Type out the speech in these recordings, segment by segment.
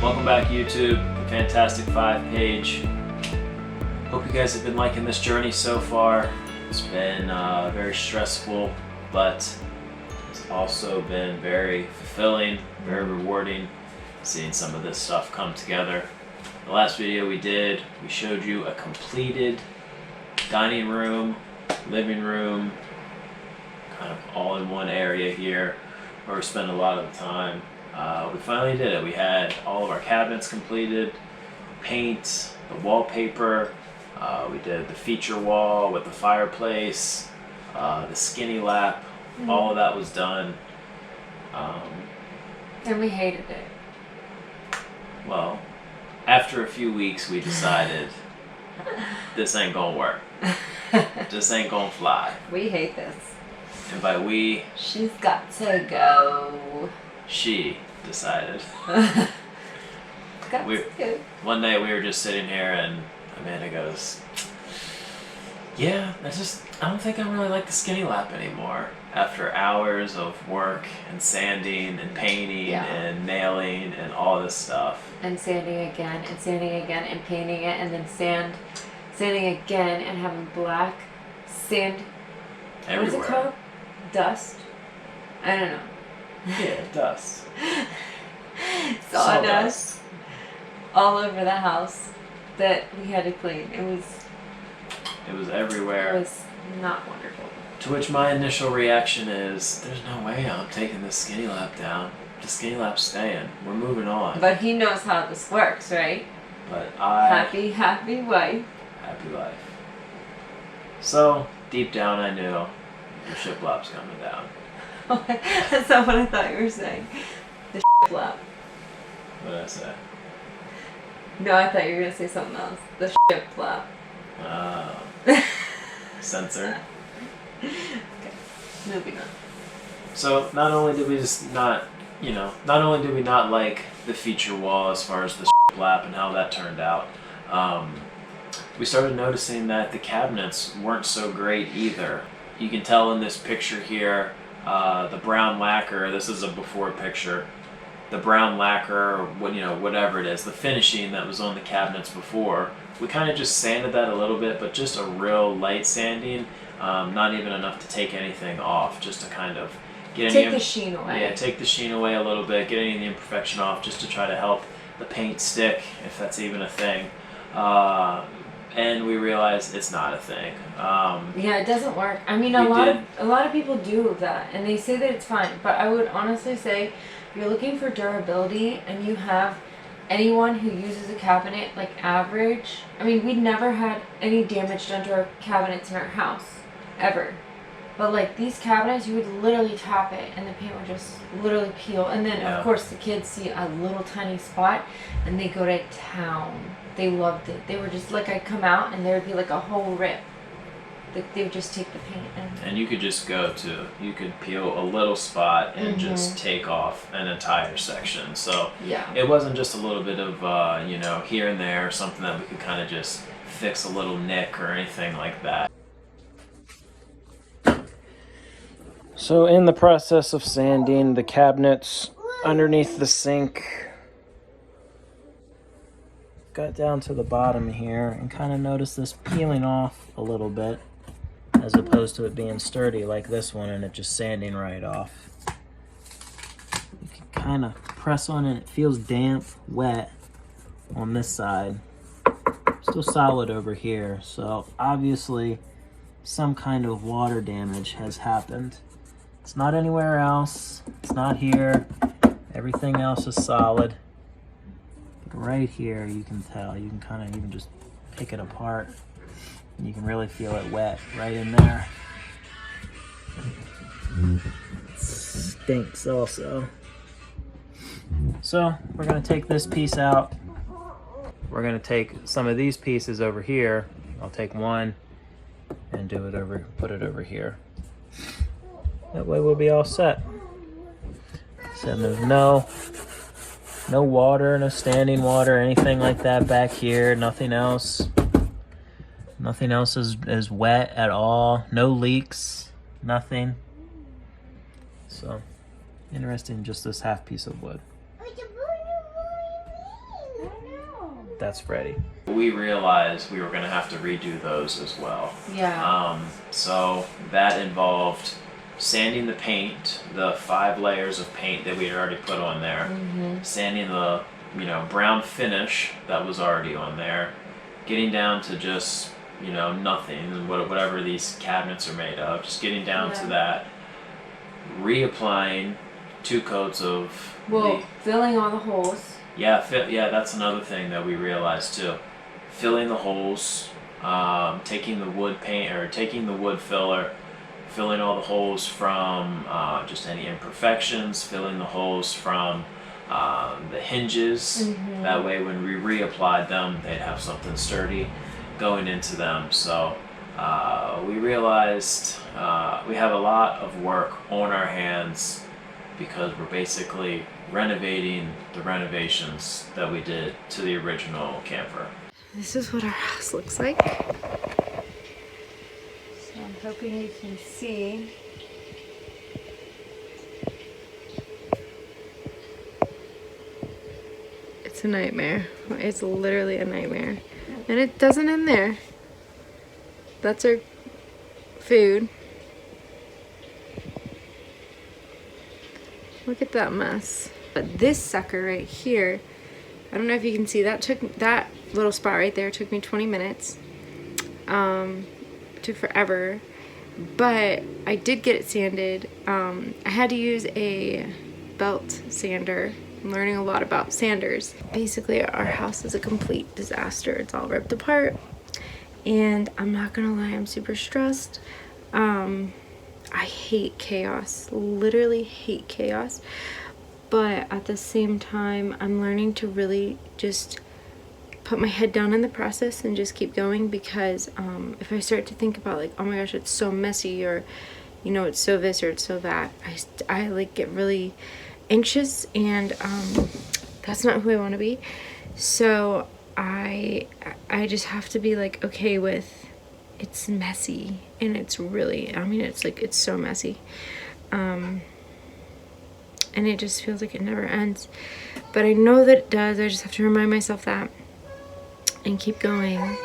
Welcome back, YouTube, the Fantastic Five page. Hope you guys have been liking this journey so far. It's been very stressful, but it's also been very fulfilling, very rewarding, seeing some of this stuff come together. The last video we did, we showed you a completed dining room, living room, kind of all in one area here, where we spent a lot of the time. We finally did it. We had all of our cabinets completed, paint, the wallpaper, we did the feature wall with the fireplace, the skinny lap, all of that was done. And we hated it. Well, after a few weeks we decided this ain't gonna work. This ain't gonna fly. We hate this. And by we, she's got to go. She decided. One day we were just sitting here and Amanda goes, yeah, I don't think I really like the skinny lap anymore. After hours of work and sanding and painting and nailing and all this stuff. And sanding again and sanding again and painting it and then sanding again and having black sand. Everywhere. What is it called? Dust? I don't know. Yeah, dust. Sawdust all over the house that we had to clean. It was everywhere. It was not wonderful. To which my initial reaction is, there's no way I'm taking this skinny lap down. The skinny lap's staying. We're moving on. But he knows how this works, right? But happy wife. Happy life. So, deep down I knew the shiplap's coming down. That's not what I thought you were saying. The shiplap. What did I say? No, I thought you were going to say something else. The shiplap. Censor. Okay, moving on. So not only did we not like the feature wall as far as the lap and how that turned out, we started noticing that the cabinets weren't so great either. You can tell in this picture here, the brown lacquer. This is a before picture. The brown lacquer, whatever it is, the finishing that was on the cabinets before. We kind of just sanded that a little bit, but just a real light sanding. Not even enough to take anything off, just to kind of get the sheen away. Yeah, take the sheen away a little bit, get any of the imperfection off, just to try to help the paint stick, if that's even a thing. And we realized it's not a thing. Yeah, it doesn't work. I mean, a lot of people do that, and they say that it's fine. But I would honestly say, if you're looking for durability, and you have anyone who uses a cabinet like average, I mean, we'd never had any damage done to our cabinets in our house, ever. But like these cabinets, you would literally tap it and the paint would just literally peel. And then of course the kids see a little tiny spot and they go to town. They loved it. They were just like, I'd come out and there would be like a whole rip. They would just take the paint and you could just you could peel a little spot and just take off an entire section. So it wasn't just a little bit of here and there, something that we could kind of just fix a little nick or anything like that. So in the process of sanding the cabinets underneath the sink, got down to the bottom here and kind of noticed this peeling off a little bit, as opposed to it being sturdy like this one and it just sanding right off. You can kind of press on it. It feels damp, wet on this side. Still solid over here. So obviously some kind of water damage has happened. It's not anywhere else. It's not here. Everything else is solid. But right here you can tell. You can kind of even just pick it apart. You can really feel it wet right in there. It stinks also. So we're going to take this piece out. We're going to take some of these pieces over here. I'll take one and put it over here. That way we'll be all set. So there's no water, no standing water, anything like that back here. Nothing else. Nothing else is wet at all. No leaks. Nothing. So interesting, just this half piece of wood. that's ready. We realized we were going to have to redo those as well. Yeah. So that involved sanding the paint, the 5 layers of paint that we had already put on there, sanding the brown finish that was already on there, getting down to just nothing, whatever these cabinets are made of, just getting down to that, reapplying 2 coats of filling all the holes. Yeah, that's another thing that we realized too. Filling the holes, taking the wood paint or taking the wood filler, filling all the holes from just any imperfections, filling the holes from the hinges. That way when we reapplied them, they'd have something sturdy going into them. So we realized we have a lot of work on our hands because we're basically renovating the renovations that we did to the original camper. This is what our house looks like. So I'm hoping you can see. It's a nightmare. It's literally a nightmare. And it doesn't end there. That's our food. Look at that mess. But this sucker right here, I don't know if you can see, that little spot right there took me 20 minutes. Took forever. But I did get it sanded. I had to use a belt sander. I'm learning a lot about sanders. Basically, our house is a complete disaster. It's all ripped apart. And I'm not gonna lie, I'm super stressed. I hate chaos, literally hate chaos. But at the same time, I'm learning to really just put my head down in the process and just keep going, because if I start to think about like, oh my gosh, it's so messy, or it's so this or it's so that, I like get really anxious, and that's not who I want to be. So I just have to be like okay with it's messy, and it's really, it's so messy. And it just feels like it never ends. But I know that it does. I just have to remind myself that and keep going.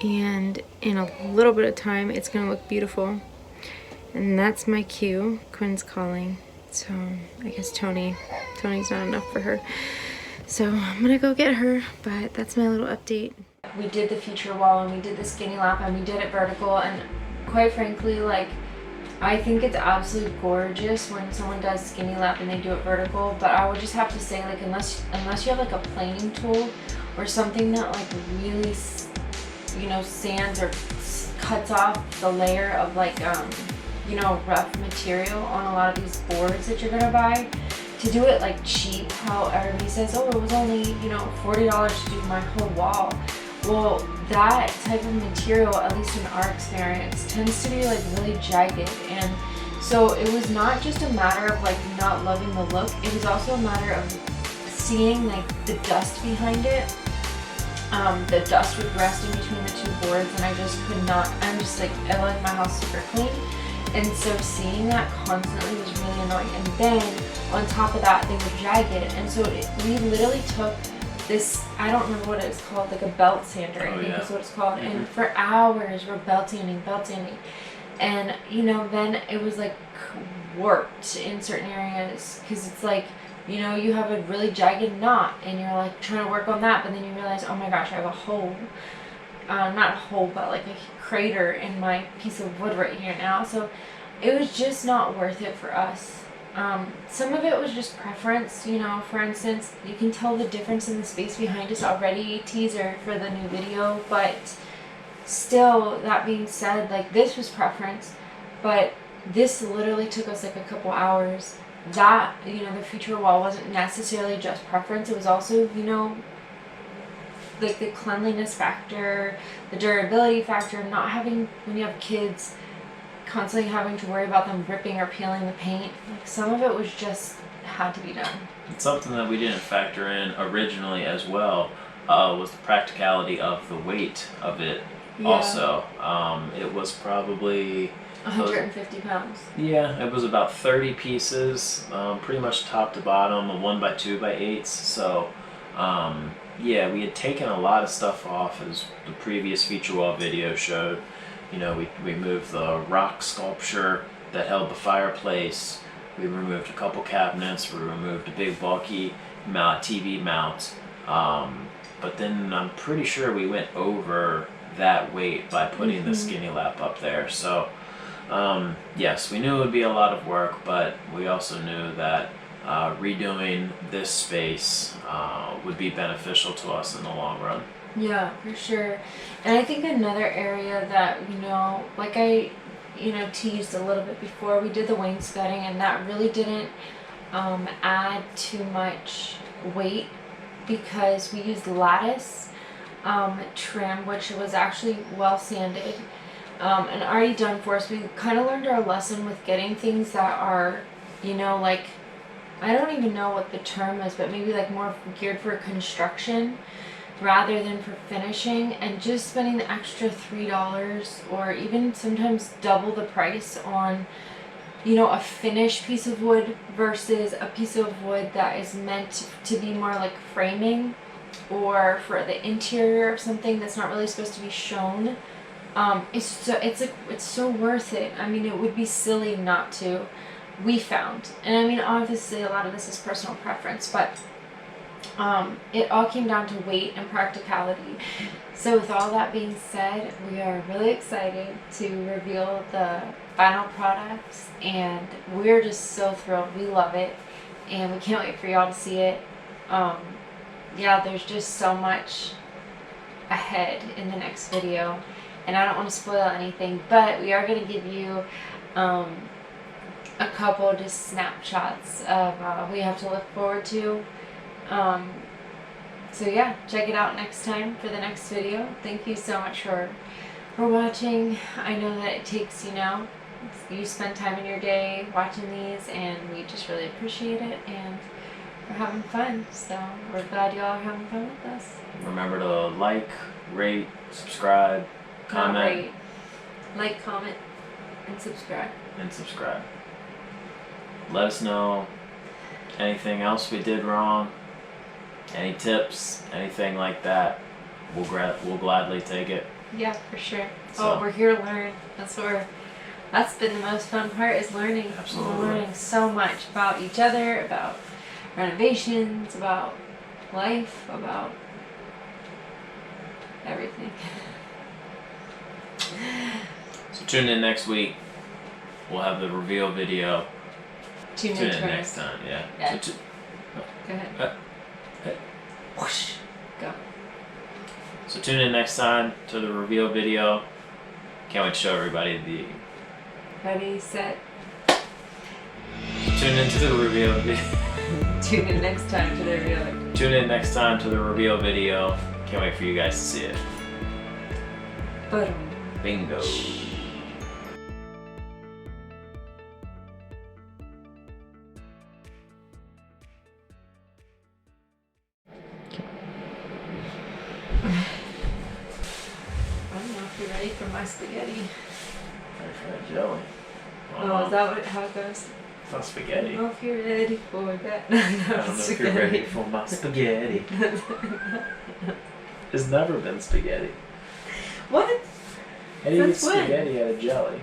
And in a little bit of time, it's gonna look beautiful. And that's my cue. Quinn's calling. So I guess Tony's not enough for her. So I'm gonna go get her, but that's my little update. We did the feature wall, and we did the skinny lap, and we did it vertical, and quite frankly, like, I think it's absolutely gorgeous when someone does skinny lap and they do it vertical, but I would just have to say, like, unless you have like a planing tool or something that like really, sands or cuts off the layer of like, rough material on a lot of these boards that you're gonna buy, to do it like cheap, how everybody says, oh, it was only, $40 to do my whole wall. Well, that type of material, at least in our experience, tends to be like really jagged. And so it was not just a matter of like not loving the look, it was also a matter of seeing like the dust behind it. The dust would rest in between the 2 boards, and I just could not, I like my house super clean. And so seeing that constantly was really annoying. And then on top of that, they were jagged. And so we literally took this, I don't remember what it's called, like a belt sander, I think is what it's called. And for hours we're belt sanding. And then it was like warped in certain areas, because it's like, you have a really jagged knot and you're like trying to work on that, but then you realize, oh my gosh, I have a hole. Not a hole, but like a crater in my piece of wood right here now. So it was just not worth it for us. Some of it was just preference, for instance, you can tell the difference in the space behind us already, teaser for the new video, but still, that being said, like, this was preference, but this literally took us like a couple hours. That, the future wall wasn't necessarily just preference, it was also, like the cleanliness factor, the durability factor, not having, when you have kids, constantly having to worry about them ripping or peeling the paint. Like, some of it was just had to be done. It's something that we didn't factor in originally as well, was the practicality of the weight of it. Also, it was probably 150 pounds. Yeah, it was about 30 pieces, pretty much top to bottom, a 1x2x8s. So Yeah, we had taken a lot of stuff off, as the previous feature wall video showed. You know, we moved the rock sculpture that held the fireplace. We removed a couple cabinets. We removed a big bulky TV mount. But then I'm pretty sure we went over that weight by putting the skinny lap up there. So yes, we knew it would be a lot of work, but we also knew that redoing this space would be beneficial to us in the long run. Yeah, for sure. And I think another area that, like I, teased a little bit before, we did the wainscoting, and that really didn't add too much weight because we used lattice trim, which was actually well sanded and already done for us. We kind of learned our lesson with getting things that are, like, I don't even know what the term is, but maybe like more geared for construction rather than for finishing, and just spending the extra $3 or even sometimes double the price on, a finished piece of wood versus a piece of wood that is meant to be more like framing or for the interior of something that's not really supposed to be shown. It's so worth it. I mean, it would be silly not to. We found, and I mean, obviously a lot of this is personal preference, but it all came down to weight and practicality. So with all that being said, we are really excited to reveal the final products, and we're just so thrilled. We love it, and we can't wait for y'all to see it. Yeah, there's just so much ahead in the next video, and I don't want to spoil anything, but we are going to give you a couple just snapshots of what we have to look forward to. So yeah, check it out next time for the next video. Thank you so much for watching. I know that it takes, you spend time in your day watching these, and we just really appreciate it, and we're having fun. So we're glad y'all are having fun with us. Remember to like, rate, subscribe, comment. Like, comment, and subscribe. Let us know anything else we did wrong, any tips, anything like that. We'll gladly take it. Yeah, for sure. So, we're here to learn. That's been the most fun part, is learning. Absolutely. We're learning so much about each other, about renovations, about life, about everything. So tune in next week. We'll have the reveal video. Tune in in next time, yeah. Yeah. So Go ahead. Whoosh. Go. So tune in next time to the reveal video. Can't wait to show everybody the... Ready, set. Tune in to the reveal video. Tune in next time to the reveal. Tune in next time to the reveal video. Can't wait for you guys to see it. Boom. Bingo. I don't know if you're ready for my spaghetti. Ready for that jelly. Oh, is that how it goes? It's not I spaghetti. don't know if you're ready for that. I don't know if you're ready for my spaghetti. It's never been spaghetti. What? How do you get Since when? spaghetti out of jelly?